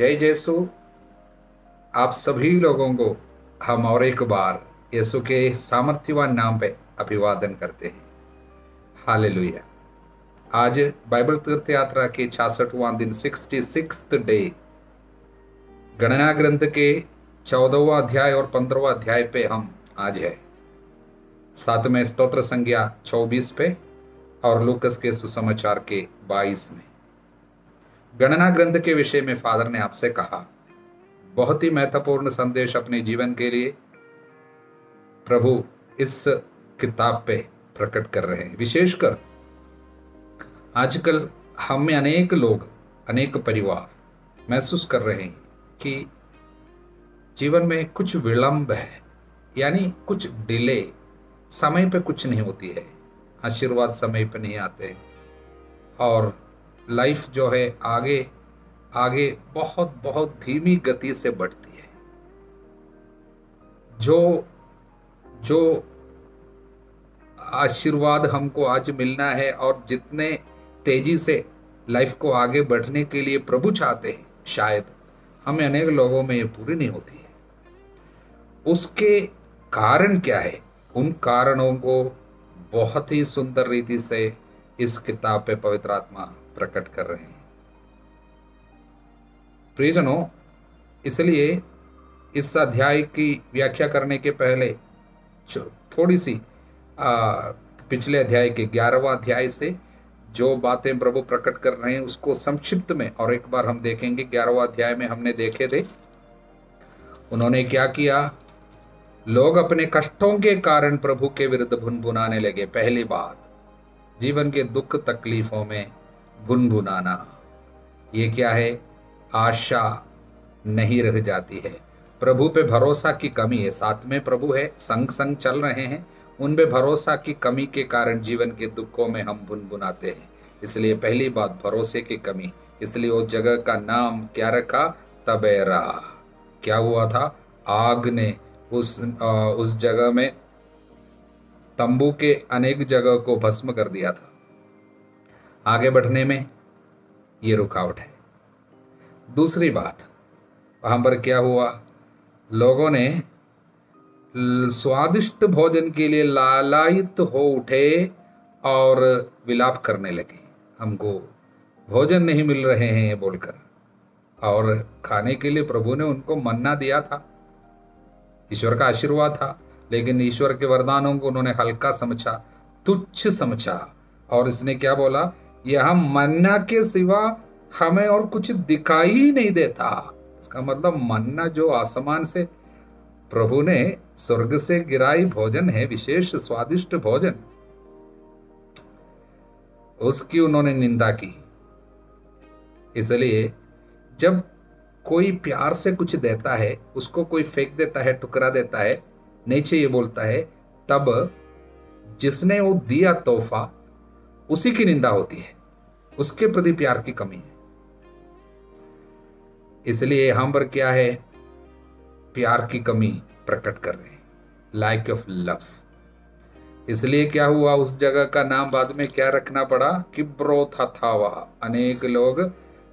जय यीशु। आप सभी लोगों को हम और एक बार यीशु के सामर्थ्यवान नाम पे अभिवादन करते हैं। हालेलुया। आज बाइबल तीर्थ यात्रा के 66वां दिन 66th डे गणना ग्रंथ के 14वां अध्याय और 15वां अध्याय पे हम आज है। साथ में स्तोत्र संज्ञा 24 पे और लूकस के सुसमाचार के 22 में। गणना ग्रंथ के विषय में फादर ने आपसे कहा, बहुत ही महत्वपूर्ण संदेश अपने जीवन के लिए प्रभु इस किताब पे प्रकट कर रहे हैं। विशेषकर आजकल हम में अनेक लोग, अनेक परिवार महसूस कर रहे हैं कि जीवन में कुछ विलंब है, यानी कुछ डिले, समय पे कुछ नहीं होती है, आशीर्वाद समय पे नहीं आते और लाइफ जो है आगे आगे बहुत बहुत धीमी गति से बढ़ती है। जो आशीर्वाद हमको आज मिलना है और जितने तेजी से लाइफ को आगे बढ़ने के लिए प्रभु चाहते हैं, शायद हमें अनेक लोगों में ये पूरी नहीं होती है। उसके कारण क्या है? उन कारणों को बहुत ही सुंदर रीति से इस किताब पे पवित्र आत्मा प्रकट कर रहे हैं। प्रियजनों, इसलिए इस अध्याय की व्याख्या करने के पहले थोड़ी सी पिछले अध्याय के 11वां अध्याय से जो बातें प्रभु प्रकट कर रहे हैं उसको संक्षिप्त में और एक बार हम देखेंगे। 11वां अध्याय में हमने देखे थे उन्होंने क्या किया। लोग अपने कष्टों के कारण प्रभु के विरुद्ध भुनभुनाने लगे। पहली बात, जीवन के दुख तकलीफों में भुनभुनाना। ये क्या है? आशा नहीं रह जाती है, प्रभु पे भरोसा की कमी है। साथ में प्रभु है, संग संग चल रहे हैं, उन पे भरोसा की कमी के कारण जीवन के दुखों में हम भुनभुनाते हैं। इसलिए पहली बात, भरोसे की कमी। इसलिए उस जगह का नाम क्या रखा? तबेरा। क्या हुआ था? आग ने उस जगह में तंबू के अनेक जगह को भस्म कर दिया था। आगे बढ़ने में ये रुकावट है। दूसरी बात, वहां पर क्या हुआ? लोगों ने स्वादिष्ट भोजन के लिए लालायित हो उठे और विलाप करने लगे, हमको भोजन नहीं मिल रहे हैं बोलकर। और खाने के लिए प्रभु ने उनको मन्ना दिया था, ईश्वर का आशीर्वाद था, लेकिन ईश्वर के वरदानों को उन्होंने हल्का समझा, तुच्छ समझा। और इसने क्या बोला? यह मन्ना के सिवा हमें और कुछ दिखाई ही नहीं देता। इसका मतलब मन्ना जो आसमान से प्रभु ने स्वर्ग से गिराई भोजन है, विशेष स्वादिष्ट भोजन, उसकी उन्होंने निंदा की। इसलिए जब कोई प्यार से कुछ देता है, उसको कोई फेंक देता है, टुकरा देता है, नहीं चाहिए बोलता है, तब जिसने वो दिया तोहफा उसी की निंदा होती है, उसके प्रति प्यार की कमी है। इसलिए यहां पर क्या है? प्यार की कमी प्रकट कर रहे हैं, लाइक ऑफ लव। इसलिए क्या हुआ? उस जगह का नाम बाद में क्या रखना पड़ा? किब्रोथाथावा। अनेक लोग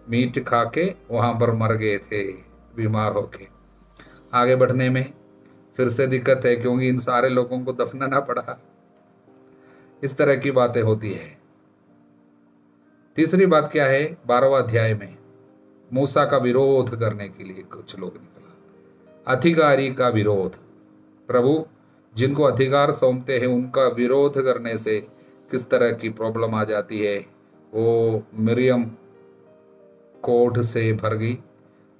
मीट खा के वहां पर मर गए थे, बीमार होके। आगे बढ़ने में फिर से दिक्कत है, क्योंकि इन सारे लोगों को दफनाना पड़ा। इस तरह की बातें होती है। तीसरी बात क्या है? 12वां अध्याय में मूसा का विरोध करने के लिए कुछ लोग निकला। अधिकारी का विरोध। प्रभु जिनको अधिकार सौंपते हैं उनका विरोध करने से किस तरह की प्रॉब्लम आ जाती है। वो मरियम कोढ़ से भर गई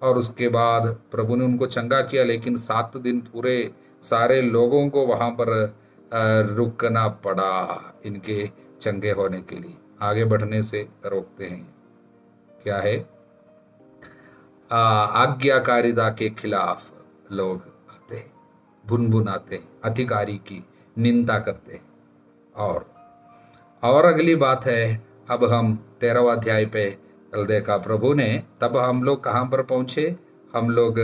और उसके बाद प्रभु ने उनको चंगा किया, लेकिन 7 दिन पूरे सारे लोगों को वहां पर रुकना पड़ा इनके चंगे होने के लिए। आगे बढ़ने से रोकते हैं। क्या है? आज्ञाकारिता के खिलाफ लोग आते हैं, भुनभुनाते हैं, अधिकारी की निंदा करते हैं। और अगली बात है, अब हम 13वां अध्याय पे देखा प्रभु ने, तब हम लोग कहाँ पर पहुंचे? हम लोग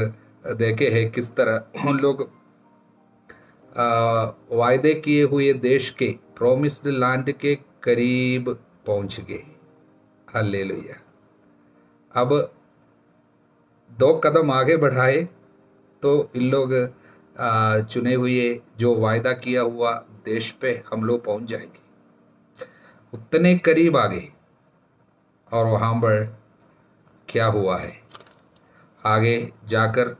देखे हैं किस तरह उन लोग वायदे किए हुए देश के, प्रोमिस्ड लैंड के करीब पहुंच गए। हालेलुया। अब 2 कदम आगे बढ़ाए तो इन लोग चुने हुए जो वायदा किया हुआ देश पे हम लोग पहुंच जाएंगे। उतने करीब आ गए और वहां पर क्या हुआ है, आगे जाकर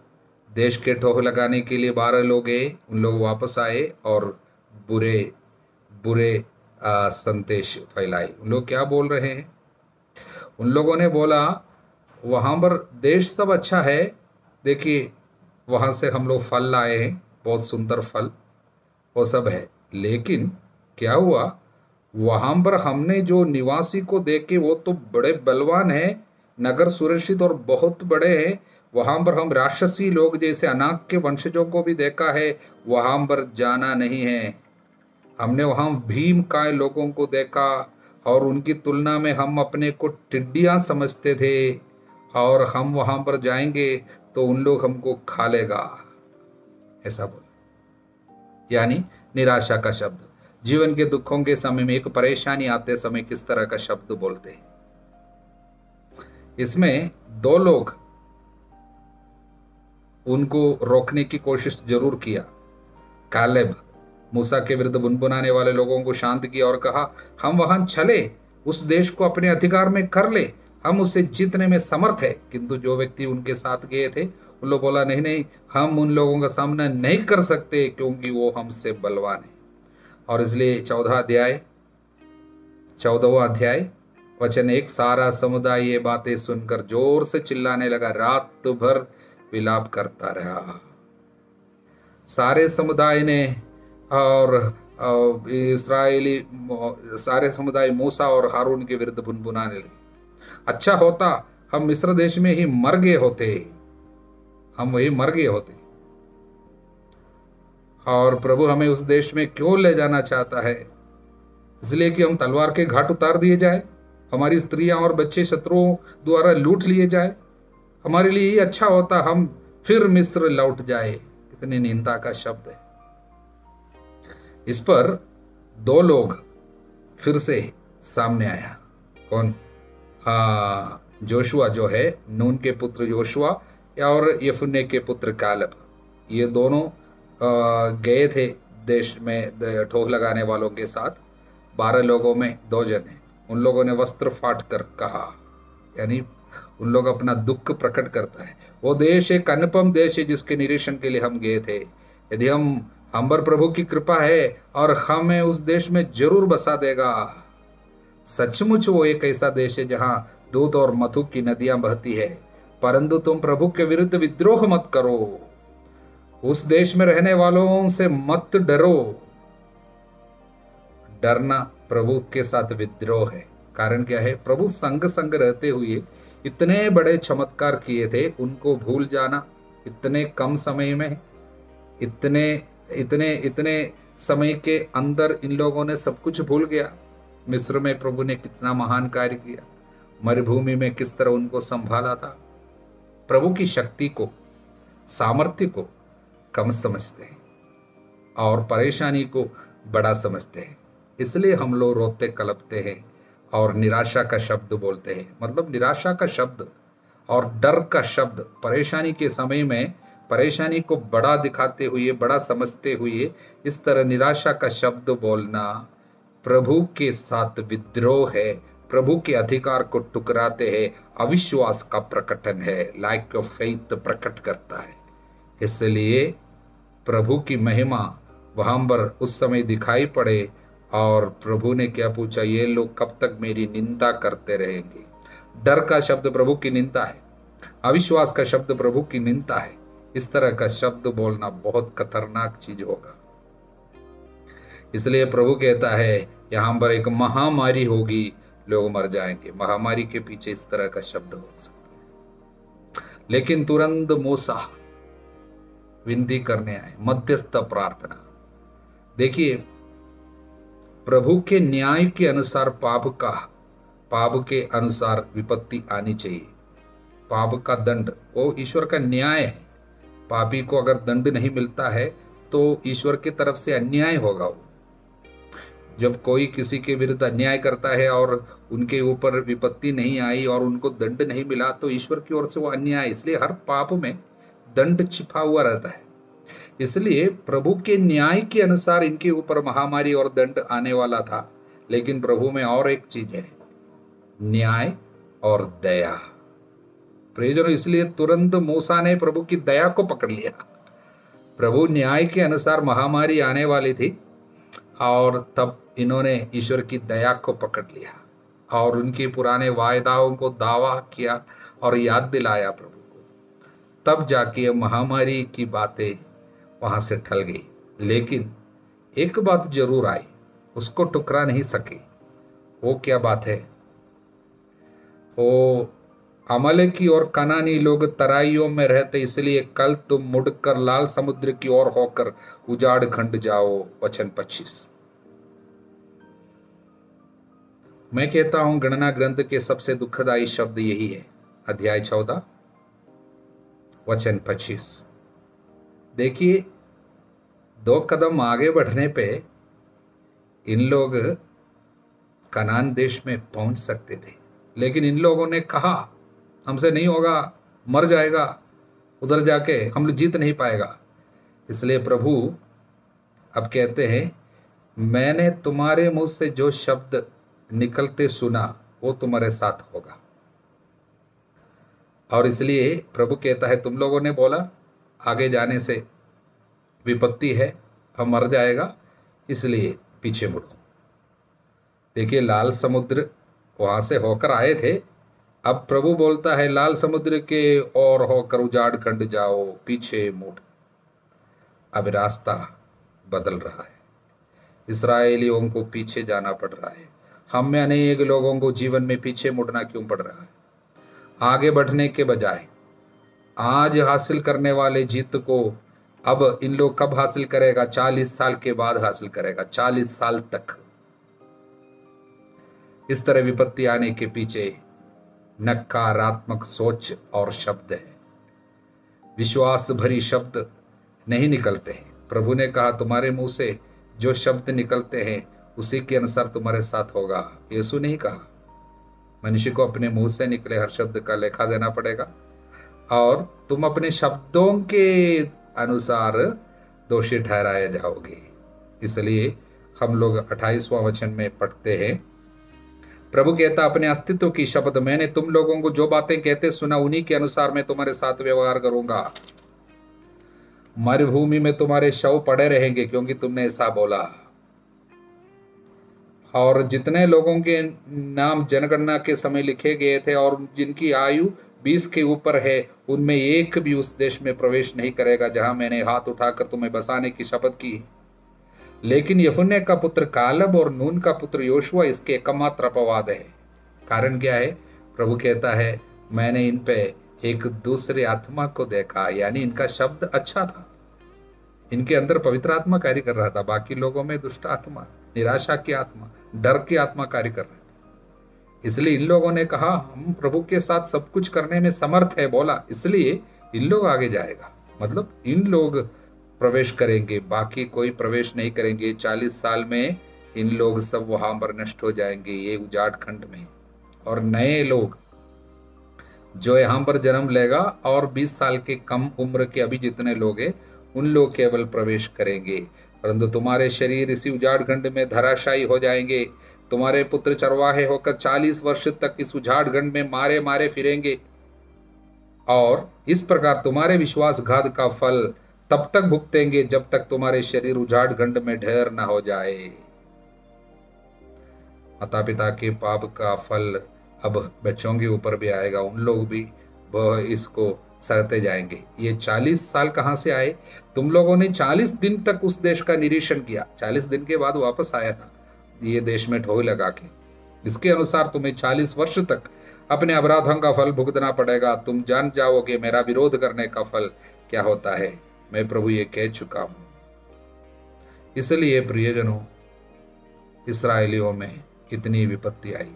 देश के ठोह लगाने के लिए 12 लोग गए, उन लोग वापस आए और बुरे बुरे संदेश फैलाए। उन लोग क्या बोल रहे हैं? उन लोगों ने बोला वहाँ पर देश सब अच्छा है, देखिए वहाँ से हम लोग फल लाए हैं, बहुत सुंदर फल, वो सब है, लेकिन क्या हुआ वहाँ पर हमने जो निवासी को देखे वो तो बड़े बलवान हैं, नगर सुरक्षित और बहुत बड़े हैं। वहाँ पर हम राक्षसी लोग जैसे अनाक के वंशजों को भी देखा है, वहाँ पर जाना नहीं है। हमने वहाँ भीम काय लोगों को देखा और उनकी तुलना में हम अपने को टिड्डियाँ समझते थे, और हम वहाँ पर जाएंगे तो उन लोग हमको खा लेगा, ऐसा बोला। यानी निराशा का शब्द। जीवन के दुखों के समय में, एक परेशानी आते समय किस तरह का शब्द बोलते हैं। इसमें 2 लोग उनको रोकने की कोशिश जरूर किया। कालेब मूसा के विरुद्ध बुनबुनाने वाले लोगों को शांत किया और कहा हम वहां चले, उस देश को अपने अधिकार में कर ले, हम उसे जीतने में समर्थ है। किंतु जो व्यक्ति उनके साथ गए थे उन लोग बोला नहीं नहीं, हम उन लोगों का सामना नहीं कर सकते क्योंकि वो हमसे बलवान है। और इसलिए 14वां अध्याय वचन 1, सारा समुदाय ये बातें सुनकर जोर से चिल्लाने लगा, रात भर विलाप करता रहा। सारे समुदाय ने और इस्राएली सारे समुदाय मूसा और हारून के विरुद्ध बुनबुनाने लगे, अच्छा होता हम मिस्र देश में ही मर गए होते, हम वही मर गए होते, और प्रभु हमें उस देश में क्यों ले जाना चाहता है? इसलिए कि हम तलवार के घाट उतार दिए जाए, हमारी स्त्रियां और बच्चे शत्रुओं द्वारा लूट लिए जाए, हमारे लिए ही अच्छा होता हम फिर मिस्र लौट जाए। कितनी निंदा का शब्द है। इस पर 2 लोग फिर से सामने आया। कौन? जोशुआ जो है, नून के पुत्र जोशुआ और यफुन्ने के पुत्र कालेब, ये दोनों गए थे देश में ठोक लगाने वालों के साथ। 12 लोगों में 2 जने, उन लोगों ने वस्त्र फाट कर कहा, यानी उन लोग अपना दुख प्रकट करता है। वो देश एक अनुपम देश है जिसके निरीक्षण के लिए हम गए थे। यदि हम पर प्रभु की कृपा है और हमें उस देश में जरूर बसा देगा। सचमुच वो एक ऐसा देश है जहां दूध और मधु की नदियां बहती है, परंतु तुम प्रभु के विरुद्ध विद्रोह मत करो, उस देश में रहने वालों से मत डरो। डरना प्रभु के साथ विद्रोह है। कारण क्या है? प्रभु संग संग रहते हुए इतने बड़े चमत्कार किए थे, उनको भूल जाना इतने कम समय में, इतने इतने इतने समय के अंदर इन लोगों ने सब कुछ भूल गया। मिस्र में प्रभु ने कितना महान कार्य किया, मरुभूमि में किस तरह उनको संभाला था। प्रभु की शक्ति को, सामर्थ्य को कम समझते हैं और परेशानी को बड़ा समझते हैं। इसलिए हम लोग रोते कलपते हैं और निराशा का शब्द बोलते हैं। मतलब निराशा का शब्द और डर का शब्द, परेशानी के समय में परेशानी को बड़ा दिखाते हुए, बड़ा समझते हुए इस तरह निराशा का शब्द बोलना प्रभु के साथ विद्रोह है, प्रभु के अधिकार को टुकराते हैं, अविश्वास का प्रकटन है, लाइक ऑफ फेथ प्रकट करता है। इसलिए प्रभु की महिमा वहां पर उस समय दिखाई पड़े और प्रभु ने क्या पूछा? ये लोग कब तक मेरी निंदा करते रहेंगे? डर का शब्द प्रभु की निंदा है, अविश्वास का शब्द प्रभु की निंदा है। इस तरह का शब्द बोलना बहुत खतरनाक चीज होगा। इसलिए प्रभु कहता है यहां पर एक महामारी होगी, लोग मर जाएंगे। महामारी के पीछे इस तरह का शब्द हो सकता है। लेकिन तुरंत मूसा विनती करने आए, मध्यस्थ प्रार्थना। देखिए, प्रभु के न्याय के अनुसार पाप के अनुसार विपत्ति आनी चाहिए। पाप का दंड वो ईश्वर का न्याय है। पापी को अगर दंड नहीं मिलता है तो ईश्वर की तरफ से अन्याय होगा। वो जब कोई किसी के विरुद्ध अन्याय करता है और उनके ऊपर विपत्ति नहीं आई और उनको दंड नहीं मिला, तो ईश्वर की ओर से वो अन्याय। इसलिए हर पाप में दंड छिपा हुआ रहता है। इसलिए प्रभु के न्याय के अनुसार इनके ऊपर महामारी और दंड आने वाला था, लेकिन प्रभु में और एक चीज है, न्याय और दया। प्रियजनों, इसलिए तुरंत मूसा ने प्रभु की दया को पकड़ लिया। प्रभु न्याय के अनुसार महामारी आने वाली थी और तब इन्होंने ईश्वर की दया को पकड़ लिया और उनके पुराने वायदाओं को दावा किया और याद दिलाया प्रभु को। तब जाके महामारी की बातें वहां से टल गई। लेकिन एक बात जरूर आई, उसको टुकरा नहीं सकी। वो क्या बात है? वो अमलेकी और कनानी लोग तराइयों में रहते, इसलिए कल तुम मुड़कर लाल समुद्र की ओर होकर उजाड़ खंड जाओ। वचन 25। मैं कहता हूं गणना ग्रंथ के सबसे दुखदाई शब्द यही है। अध्याय 14 वचन 25। देखिए, 2 कदम आगे बढ़ने पे इन लोग कनान देश में पहुंच सकते थे, लेकिन इन लोगों ने कहा हमसे नहीं होगा, मर जाएगा, उधर जाके हम लोग जीत नहीं पाएगा। इसलिए प्रभु अब कहते हैं, मैंने तुम्हारे मुंह से जो शब्द निकलते सुना वो तुम्हारे साथ होगा। और इसलिए प्रभु कहता है, तुम लोगों ने बोला आगे जाने से विपत्ति है, हम मर जाएगा, इसलिए पीछे मुड़ो। देखिए, लाल समुद्र वहां से होकर आए थे, अब प्रभु बोलता है लाल समुद्र के ओर होकर उजाड़ खंड जाओ, पीछे मुड़। अब रास्ता बदल रहा है, इस्राएलियों को पीछे जाना पड़ रहा है। हम में अनेक लोगों को जीवन में पीछे मुड़ना क्यों पड़ रहा है? आगे बढ़ने के बजाय आज हासिल करने वाले जीत को अब इन लोग कब हासिल करेगा? 40 साल के बाद हासिल करेगा, 40 साल तक। इस तरह विपत्ति आने के पीछे नकारात्मक सोच और शब्द है, विश्वास भरी शब्द नहीं निकलते हैं। प्रभु ने कहा तुम्हारे मुंह से जो शब्द निकलते हैं उसी के अनुसार तुम्हारे साथ होगा। यीशु नहीं कहा। मनुष्य को अपने मुंह से निकले हर शब्द का लेखा देना पड़ेगा और तुम अपने शब्दों के अनुसार दोषी ठहराए जाओगे। इसलिए हम लोग 28वां वचन में पढ़ते हैं, प्रभु कहता अपने अस्तित्व की शपथ, मैंने तुम लोगों को जो बातें कहते सुना उन्हीं के अनुसार मैं तुम्हारे साथ व्यवहार करूंगा। मरुभूमि में तुम्हारे शव पड़े रहेंगे क्योंकि तुमने ऐसा बोला। और जितने लोगों के नाम जनगणना के समय लिखे गए थे और जिनकी आयु 20 के ऊपर है, उनमें एक भी उस देश में प्रवेश नहीं करेगा जहां मैंने हाथ उठाकर तुम्हें बसाने की शपथ की। लेकिन यफुन्ने का पुत्र कालब और नून का पुत्र योशुआ इसके एकमात्र अपवाद है। कारण क्या है? प्रभु कहता है मैंने इन पे एक दूसरे आत्मा को देखा, यानी इनका शब्द अच्छा था, इनके अंदर पवित्र आत्मा कार्य कर रहा था, बाकी लोगों में दुष्ट आत्मा, निराशा की आत्मा, डर की आत्मा कार्य कर रहा था। इसलिए इन लोगों ने कहा हम प्रभु के साथ सब कुछ करने में समर्थ है, बोला, इसलिए इन लोग आगे जाएगा। मतलब इन लोग प्रवेश करेंगे, बाकी कोई प्रवेश नहीं करेंगे। 40 साल में इन लोग सब वहां पर नष्ट हो जाएंगे, ये उजाड़ खंड में। और नए लोग जो यहाँ पर जन्म लेगा और 20 साल के कम उम्र के अभी जितने लोग हैं उन लोग केवल प्रवेश करेंगे। परंतु तुम्हारे शरीर इसी उजाड़ खंड में धराशायी हो जाएंगे। तुम्हारे पुत्र चरवाहे होकर 40 वर्ष तक इस उजाड़ खंड में मारे मारे फिरेंगे और इस प्रकार तुम्हारे विश्वासघात का फल तब तक भुगतेंगे जब तक तुम्हारे शरीर उजाड़ खंड में ढेर न हो जाए। माता पिता के पाप का फल अब बच्चों के ऊपर भी आएगा, उन लोग भी वह इसको सहते जाएंगे। ये 40 साल कहां से आए? तुम लोगों ने 40 दिन तक उस देश का निरीक्षण किया, 40 दिन के बाद वापस आया था ये देश में ढोल लगा के। इसके अनुसार तुम्हें 40 वर्ष तक अपने अपराधों का फल भुगतना पड़ेगा। तुम जान जाओगे मेरा विरोध करने का फल क्या होता है। मैं प्रभु ये कह चुका हूं। इसलिए प्रियजनों, इस्राएलियों में इतनी विपत्ति आई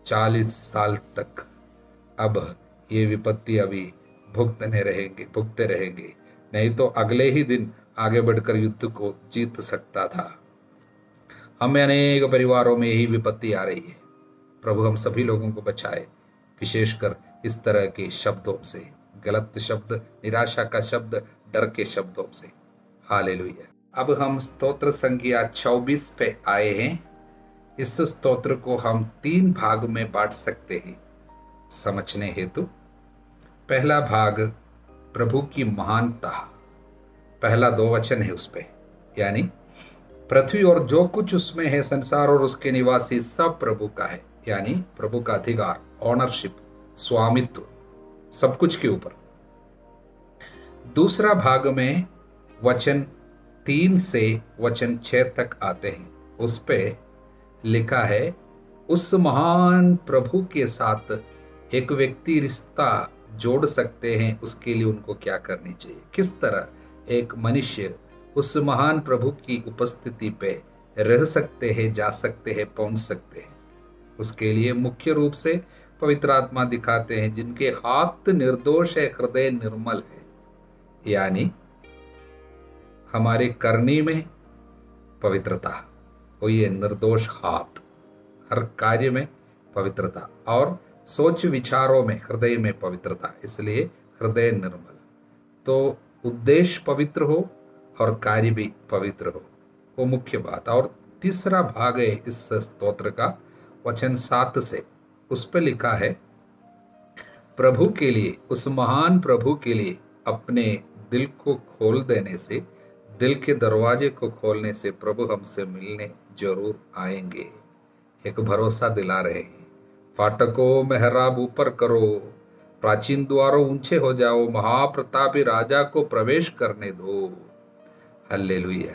40 साल तक। अब ये विपत्ति अभी भुगतते रहेंगे, नहीं तो अगले ही दिन आगे बढ़कर युद्ध को जीत सकता था। हमें अनेक परिवारों में यही विपत्ति आ रही है। प्रभु हम सभी लोगों को बचाए, विशेषकर इस तरह के शब्दों से, गलत शब्द, निराशा का शब्द, डर के शब्दों से। हालेलुया। अब हम स्तोत्र संख्या 24 पे आए हैं। इस स्तोत्र को हम 3 भाग में बांट सकते हैं समझने हेतु। पहला भाग प्रभु की महानता, पहला 2 वचन है उस पे, यानी पृथ्वी और जो कुछ उसमें है, संसार और उसके निवासी सब प्रभु का है, यानी प्रभु का अधिकार, ऑनरशिप, स्वामित्व सब कुछ के ऊपर। दूसरा भाग में वचन 3 से वचन 6 तक आते हैं। उस पे लिखा है, उस महान प्रभु के साथ एक व्यक्ति रिश्ता जोड़ सकते हैं, उसके लिए उनको क्या करनी चाहिए, किस तरह एक मनुष्य उस महान प्रभु की उपस्थिति पे रह सकते हैं, जा सकते हैं, पहुंच सकते हैं। उसके लिए मुख्य रूप से पवित्र आत्मा दिखाते हैं, जिनके हाथ निर्दोष है, हृदय निर्मल है, यानी हमारे करनी में पवित्रता हो, ये निर्दोष हाथ, हर कार्य में पवित्रता, और सोच विचारों में, हृदय में पवित्रता, इसलिए हृदय निर्मल। तो उद्देश्य पवित्र हो और कार्य भी पवित्र हो, वो मुख्य बात। और तीसरा भाग है इस स्तोत्र का, वचन 7 से, उस पर लिखा है, प्रभु के लिए, उस महान प्रभु के लिए अपने दिल को खोल देने से, दिल के दरवाजे को खोलने से प्रभु हमसे मिलने जरूर आएंगे। एक भरोसा दिला रहे हैं, फाटकों मेहराब ऊपर करो, प्राचीन द्वारों ऊंचे हो जाओ, महाप्रतापी राजा को प्रवेश करने दो। हालेलुया।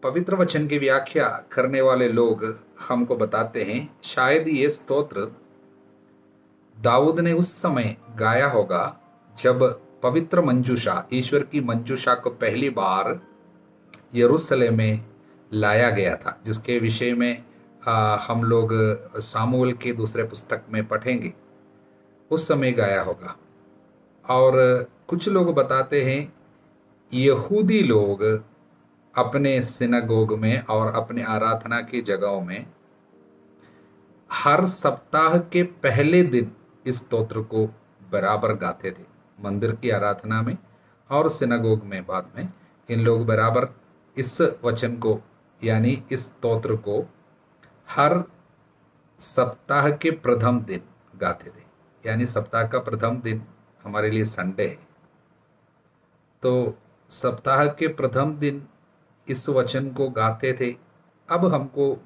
पवित्र वचन की व्याख्या करने वाले लोग हमको बताते हैं, शायद ये स्तोत्र दाऊद ने उस समय गाया होगा जब पवित्र मंजूषा, ईश्वर की मंजूषा को पहली बार यरूशलेम में लाया गया था, जिसके विषय में हम लोग सामुएल के दूसरे पुस्तक में पढ़ेंगे। उस समय गाया होगा। और कुछ लोग बताते हैं यहूदी लोग अपने सिनागोग में और अपने आराधना की जगहों में हर सप्ताह के पहले दिन इस स्तोत्र को बराबर गाते थे, मंदिर की आराधना में और सिनागोग में। बाद में इन लोग बराबर इस वचन को, यानी इस स्तोत्र को हर सप्ताह के प्रथम दिन गाते थे, यानी सप्ताह का प्रथम दिन हमारे लिए संडे है, तो सप्ताह के प्रथम दिन इस वचन को गाते थे। अब हमको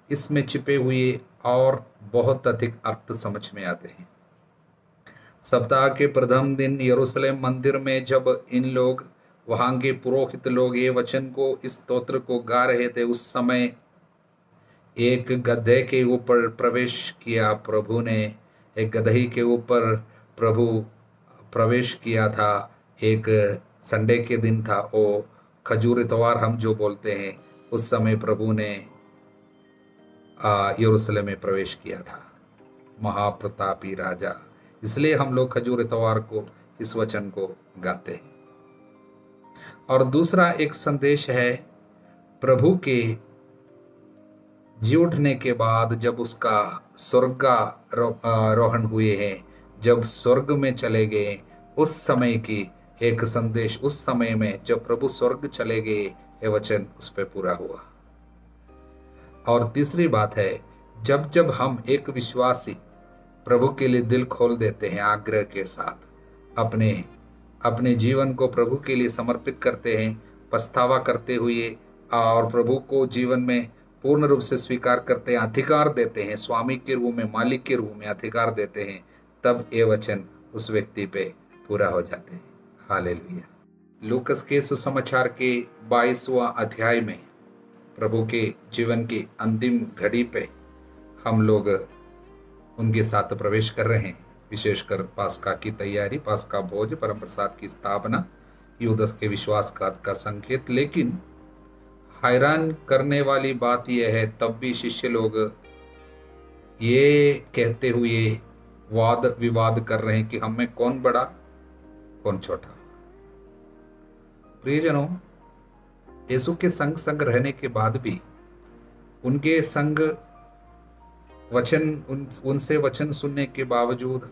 इसमें छिपे हुए और बहुत अधिक अर्थ समझ में आते हैं। सप्ताह के प्रथम दिन यरूशलेम मंदिर में जब इन लोग, वहाँ के पुरोहित लोग ये वचन को, इस स्तोत्र को गा रहे थे, उस समय एक गधे के ऊपर प्रवेश किया प्रभु ने, एक गदही के ऊपर प्रभु प्रवेश किया था। एक संडे के दिन था, वो खजूर इतवार हम जो बोलते हैं, उस समय प्रभु ने यरूशलेम में प्रवेश किया था, महाप्रतापी राजा। इसलिए हम लोग खजूर इतवार को, इस वचन को गाते हैं। और दूसरा एक संदेश है, प्रभु के जी उठने के बाद जब उसका स्वर्गारोहण हुए हैं, जब स्वर्ग में चले गए, उस समय की एक संदेश, उस समय में जब प्रभु स्वर्ग चले गए, ये वचन उस पर पूरा हुआ। और तीसरी बात है, जब जब हम एक विश्वासी प्रभु के लिए दिल खोल देते हैं, आग्रह के साथ अपने जीवन को प्रभु के लिए समर्पित करते हैं, पछतावा करते हुए, और प्रभु को जीवन में पूर्ण रूप से स्वीकार करते हैं, अधिकार देते हैं, स्वामी के रूप में, मालिक के रूप में अधिकार देते हैं, तब ये वचन उस व्यक्ति पे पूरा हो जाते हैं। हालेलुया। लूकस के सुसमाचार के 22वां अध्याय में प्रभु के जीवन की अंतिम घड़ी पे हम लोग उनके साथ प्रवेश कर रहे हैं, विशेषकर पास्का की तैयारी, पास्का भोज, परम प्रसाद की स्थापना, यूदस के विश्वासघात का संकेत। लेकिन हैरान करने वाली बात यह है, तब भी शिष्य लोग ये कहते हुए वाद विवाद कर रहे हैं कि हम में कौन बड़ा कौन छोटा। प्रियजनों, यीशु के संग रहने के बाद भी उनके संग उनसे वचन सुनने के बावजूद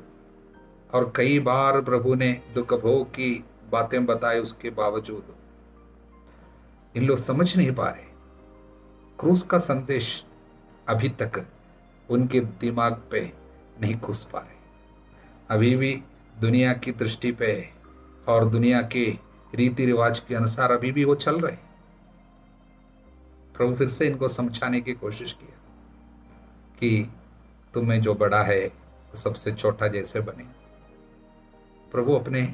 और कई बार प्रभु ने दुख भोग की बातें बताई, उसके बावजूद इन लोग समझ नहीं पा रहे। क्रूस का संदेश अभी तक उनके दिमाग पे नहीं घुस पा रहे। अभी भी दुनिया की दृष्टि पे और दुनिया के रीति रिवाज के अनुसार अभी भी वो चल रहे। प्रभु फिर से इनको समझाने की कोशिश किया कि तुम्हें जो बड़ा है सबसे छोटा जैसे बने। प्रभु अपने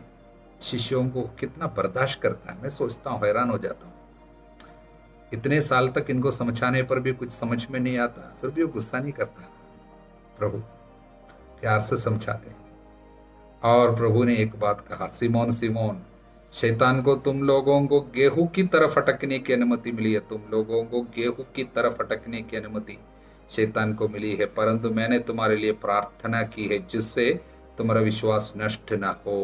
शिष्यों को कितना बर्दाश्त करता है, मैं सोचता हूँ, हैरान हो जाता हूँ। इतने साल तक इनको समझाने पर भी कुछ समझ में नहीं आता, फिर भी वो गुस्सा नहीं करता। प्रभु प्यार से समझाते हैं। और प्रभु ने एक बात कहा, सिमोन सिमोन, शैतान को तुम लोगों को गेहूं की तरफ अटकने की अनुमति मिली है। तुम लोगों को गेहूं की तरफ अटकने की अनुमति शैतान को मिली है, परंतु मैंने तुम्हारे लिए प्रार्थना की है जिससे तुम्हारा विश्वास नष्ट ना हो।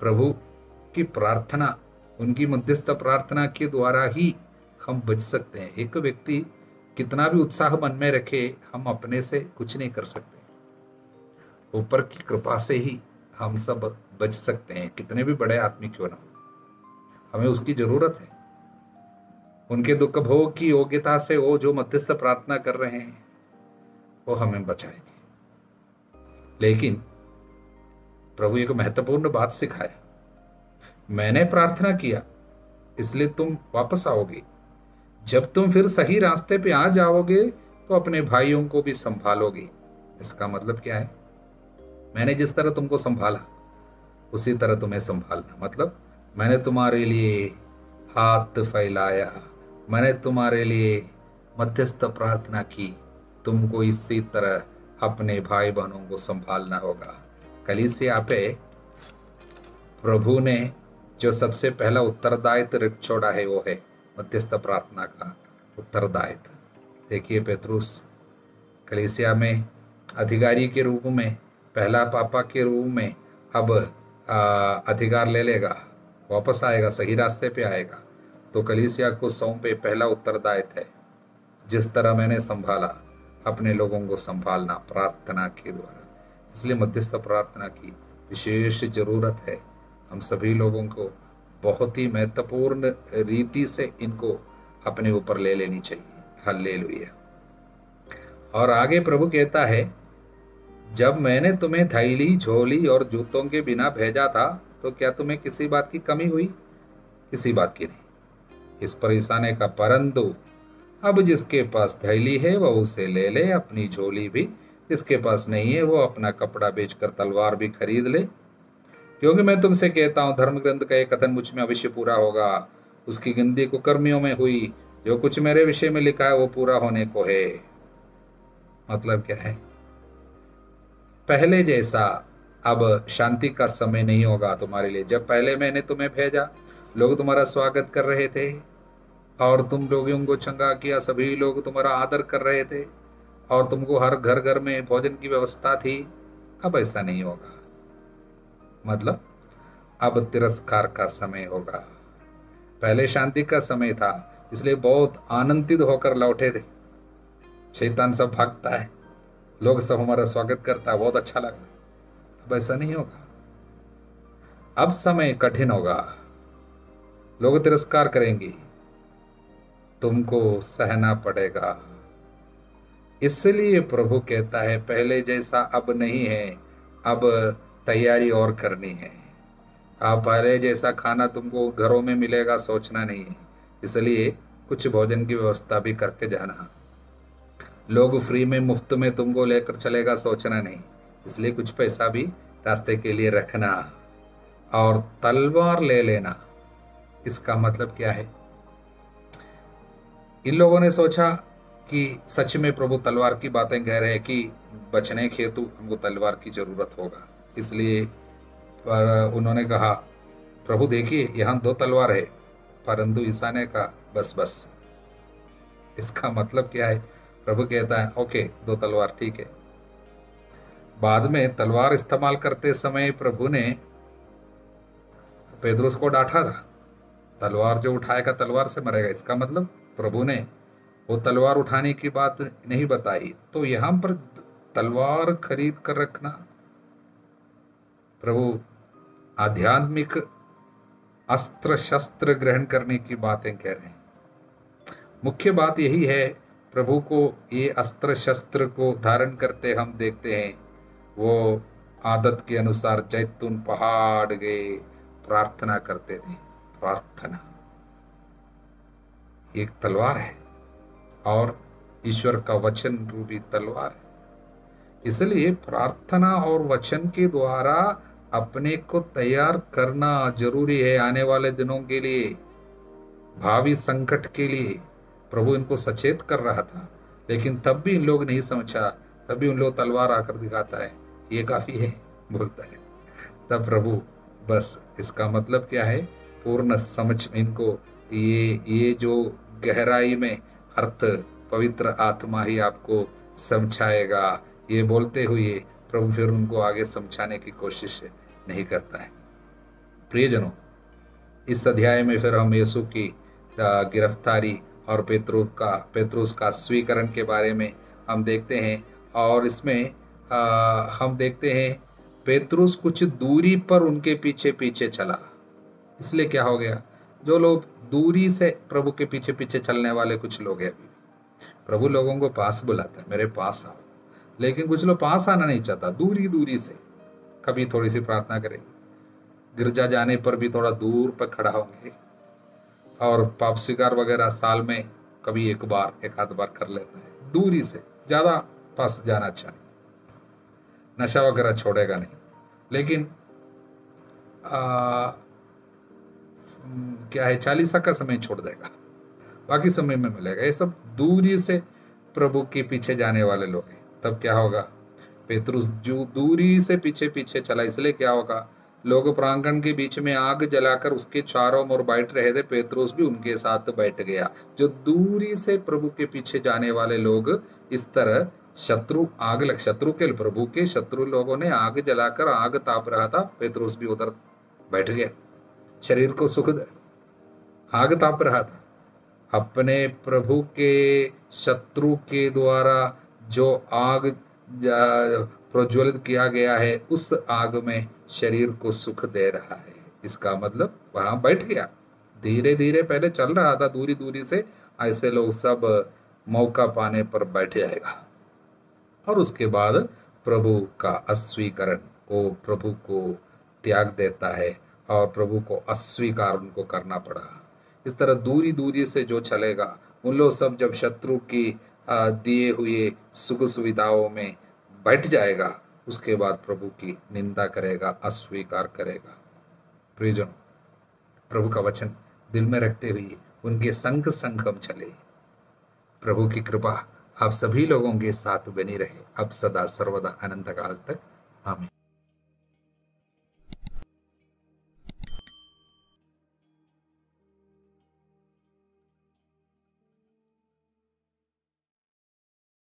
प्रभु की प्रार्थना, उनकी मध्यस्थ प्रार्थना के द्वारा ही हम बच सकते हैं। एक व्यक्ति कितना भी उत्साह मन में रखे, हम अपने से कुछ नहीं कर सकते। ऊपर की कृपा से ही हम सब बच सकते हैं, कितने भी बड़े आदमी क्यों ना हो। हमें उसकी जरूरत है। उनके दुख भोग की योग्यता से वो जो मध्यस्थ प्रार्थना कर रहे हैं वो हमें बचाएंगे। लेकिन प्रभु एक महत्वपूर्ण बात सिखाया, मैंने प्रार्थना किया इसलिए तुम वापस आओगे। जब तुम फिर सही रास्ते पे आ जाओगे तो अपने भाइयों को भी संभालोगे। इसका मतलब क्या है? मैंने जिस तरह तुमको संभाला उसी तरह तुम्हें संभालना। मतलब मैंने तुम्हारे लिए हाथ फैलाया, मैंने तुम्हारे लिए मध्यस्थ प्रार्थना की, तुमको इसी तरह अपने भाई बहनों को संभालना होगा। कलीसिया पे प्रभु ने जो सबसे पहला उत्तरदायित्व छोड़ा है वो है मध्यस्थ प्रार्थना का उत्तरदायित्व। देखिए, पेत्रुस कलीसिया में अधिकारी के रूप में, पहला पापा के रूप में अब अधिकार ले लेगा, वापस आएगा, सही रास्ते पे आएगा। तो कलीसिया को सौंपे पहला उत्तरदायित्व है, जिस तरह मैंने संभाला अपने लोगों को संभालना प्रार्थना के द्वारा। इसलिए मध्यस्थ प्रार्थना की विशेष जरूरत है। हम सभी लोगों को बहुत ही महत्वपूर्ण रीति से इनको अपने ऊपर ले लेनी चाहिए। हालेलुया। और आगे प्रभु कहता है, जब मैंने तुम्हें थैली, झोली और जूतों के बिना भेजा था तो क्या तुम्हें किसी बात की कमी हुई? किसी बात की नहीं। इस पर ईसा ने कहा, परंतु अब जिसके पास थैली है वह उसे ले ले, अपनी झोली भी। जिसके पास नहीं है वो अपना कपड़ा बेचकर तलवार भी खरीद ले। क्योंकि मैं तुमसे कहता हूँ, धर्म ग्रंथ का एक कथन मुझ में अवश्य पूरा होगा। उसकी गिनती कुकर्मियों में हुई। जो कुछ मेरे विषय में लिखा है वो पूरा होने को है। मतलब क्या है? पहले जैसा अब शांति का समय नहीं होगा तुम्हारे लिए। जब पहले मैंने तुम्हें भेजा, लोग तुम्हारा स्वागत कर रहे थे और तुम लोगों को चंगा किया, सभी लोग तुम्हारा आदर कर रहे थे और तुमको हर घर घर में भोजन की व्यवस्था थी। अब ऐसा नहीं होगा। मतलब अब तिरस्कार का समय होगा। पहले शांति का समय था, इसलिए बहुत आनंदित होकर लौटे थे। शैतान सब भागता है, लोग सब हमारा स्वागत करता है, बहुत अच्छा लगा। अब ऐसा नहीं होगा। अब समय कठिन होगा, लोग तिरस्कार करेंगे, तुमको सहना पड़ेगा। इसलिए प्रभु कहता है, पहले जैसा अब नहीं है, अब तैयारी और करनी है। आप पहले जैसा खाना तुमको घरों में मिलेगा सोचना नहीं है। इसलिए कुछ भोजन की व्यवस्था भी करके जाना। लोग फ्री में, मुफ्त में तुमको लेकर चलेगा सोचना नहीं। इसलिए कुछ पैसा भी रास्ते के लिए रखना और तलवार ले लेना। इसका मतलब क्या है? इन लोगों ने सोचा कि सच में प्रभु तलवार की बातें कह रहे हैं कि बचने के हेतु हमको तलवार की जरूरत होगा। इसलिए पर उन्होंने कहा, प्रभु देखिए यहाँ 2 तलवार है। परंतु ईसा ने कहा, बस बस। इसका मतलब क्या है? प्रभु कहता है, ओके 2 तलवार ठीक है। बाद में तलवार इस्तेमाल करते समय प्रभु ने पेतरुस को डांटा था। तलवार जो उठाएगा तलवार से मरेगा, इसका मतलब प्रभु ने वो तलवार उठाने की बात नहीं बताई। तो यहाँ पर तलवार खरीद कर रखना, प्रभु आध्यात्मिक अस्त्र शस्त्र ग्रहण करने की बातें कह रहे हैं। मुख्य बात यही है, प्रभु को ये अस्त्र शस्त्र को धारण करते हम देखते हैं। वो आदत के अनुसार जैतून पहाड़ गए, प्रार्थना करते थे। प्रार्थना एक तलवार है और ईश्वर का वचन रूपी तलवार है। इसलिए प्रार्थना और वचन के द्वारा अपने को तैयार करना जरूरी है आने वाले दिनों के लिए, भावी संकट के लिए। प्रभु इनको सचेत कर रहा था, लेकिन तब भी इन लोग नहीं समझा। तभी उन लोग तलवार आकर दिखाता है, ये काफी है बोलता है। तब प्रभु बस इसका मतलब क्या है, पूर्ण समझ में इनको ये जो गहराई में अर्थ पवित्र आत्मा ही आपको समझाएगा, ये बोलते हुए प्रभु फिर उनको आगे समझाने की कोशिश नहीं करता है। प्रियजनों, इस अध्याय में फिर हम यीशु की गिरफ्तारी और पेत्रुस का स्वीकरण के बारे में हम देखते हैं। और इसमें हम देखते हैं पेत्रुस कुछ दूरी पर उनके पीछे पीछे चला। इसलिए क्या हो गया, जो लोग दूरी से प्रभु के पीछे पीछे चलने वाले कुछ लोग हैं, प्रभु लोगों को पास बुलाता है, मेरे पास आओ, लेकिन कुछ लोग पास आना नहीं चाहता, दूरी दूरी से कभी थोड़ी सी प्रार्थना करेंगे, गिरजा जाने पर भी थोड़ा दूर पर खड़ा होंगे, और पाप स्वीकार वगैरह साल में कभी एक आध बार कर लेता है, दूरी से, ज्यादा पास जाना अच्छा नहीं। नशा वगैरह छोड़ेगा नहीं, लेकिन क्या है, 40 का समय छोड़ देगा, बाकी समय में मिलेगा। ये सब दूरी से प्रभु के पीछे जाने वाले लोग हैं। तब क्या होगा, पेतरुस जो दूरी से पीछे पीछे चला, इसलिए क्या होगा, लोग प्रांगण के बीच में आग जलाकर उसके चारों ओर बैठ रहे थे, पेतरुस भी उनके साथ बैठ गया। जो दूरी से प्रभु के पीछे जाने वाले लोग इस तरह शत्रु के प्रभु के शत्रु लोगों ने आग जलाकर आग ताप रहा था, पेतरुस भी उधर बैठ गया, शरीर को सुख दे, आग ताप रहा था। अपने प्रभु के शत्रु के द्वारा जो आग प्रज्वलित किया गया है, उस आग में शरीर को सुख दे रहा है। इसका मतलब वहां बैठ गया, धीरे धीरे पहले चल रहा था दूरी दूरी से, ऐसे लोग सब मौका पाने पर बैठ जाएगा। और उसके बाद प्रभु का अस्वीकरण, वो प्रभु को त्याग देता है और प्रभु को अस्वीकार उनको करना पड़ा। इस तरह दूरी दूरी से जो चलेगा, उन लोग सब जब शत्रु की दिए हुए सुख सुविधाओं में बैठ जाएगा, उसके बाद प्रभु की निंदा करेगा, अस्वीकार करेगा। प्रियजन, प्रभु का वचन दिल में रखते हुए उनके संग संग हम चले। प्रभु की कृपा आप सभी लोगों के साथ बनी रहे, अब सदा सर्वदा अनंत काल तक। आमीन।